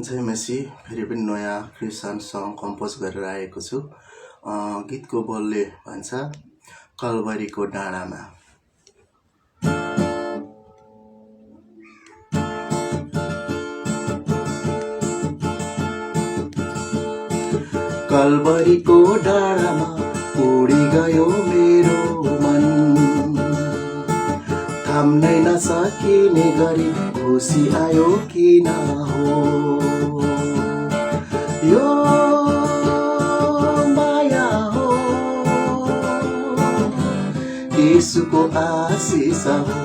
जय मसी फेरि पनि नयाँ क्रिस्चियन सङ कम्पोज गरेर आएको छु। गीतको बोलले भन्छ कलवरीको डाँडामा। कलवरीको डाँडामा उडी गयो मेरो मन, थाम्नै नसकिने गरी खुसी आयो किन हो। यो माया हो, येशूको आशीष हो।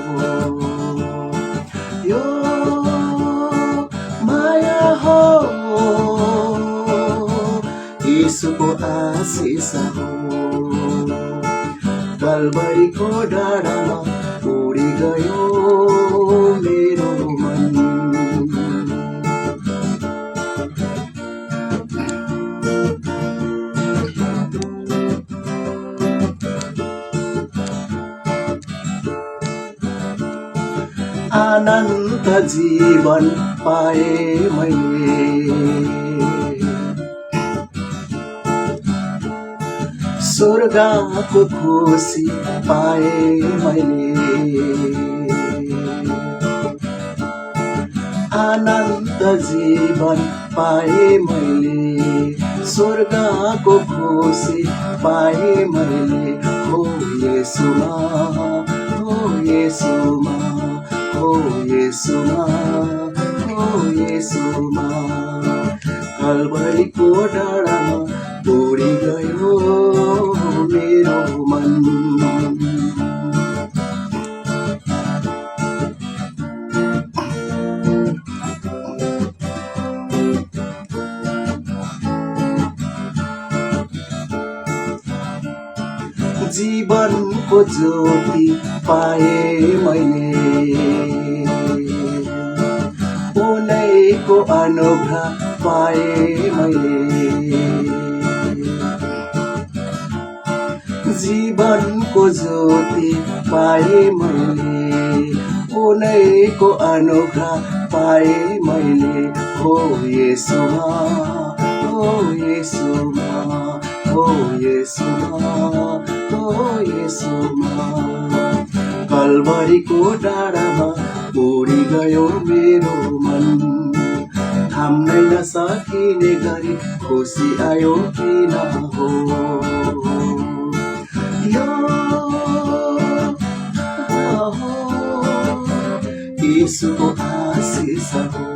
यो माया हो, येशूको आशीष हो। कलवरीको डाँडामा उडी गयो मेरो मन। अनन्त जीवन पाए मैले, स्वर्गको खुसी पाए मैले। अनन्त जीवन पाए मैले, स्वर्गको खुसी पाए मैले। हो येशूमा, हो येशूमा, हो येशूमा, हो येशूमा। कलवरीको डाँडामा उडी गयो मेरो मन। जीवनको ज्योति पाए मैले, उनैको अनुग्रह पाए मैले। जीवनको ज्योति पाए मैले, उनैको अनुग्रह पाए मैले। हो येशूमा, हो येशूमा, हो येशूमा, हो येशूमा। कलवरीको डाँडामा उडी गयो मेरो मन, थाम्नै नसकिने गरी खुसी आयो किन हो। येशूको आशीष हो।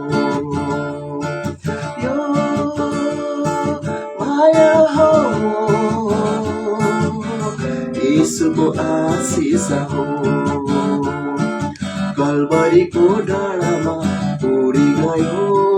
यो माया हो, येशूको आशीष हो। कलवरीको डाँडामा उडी गयो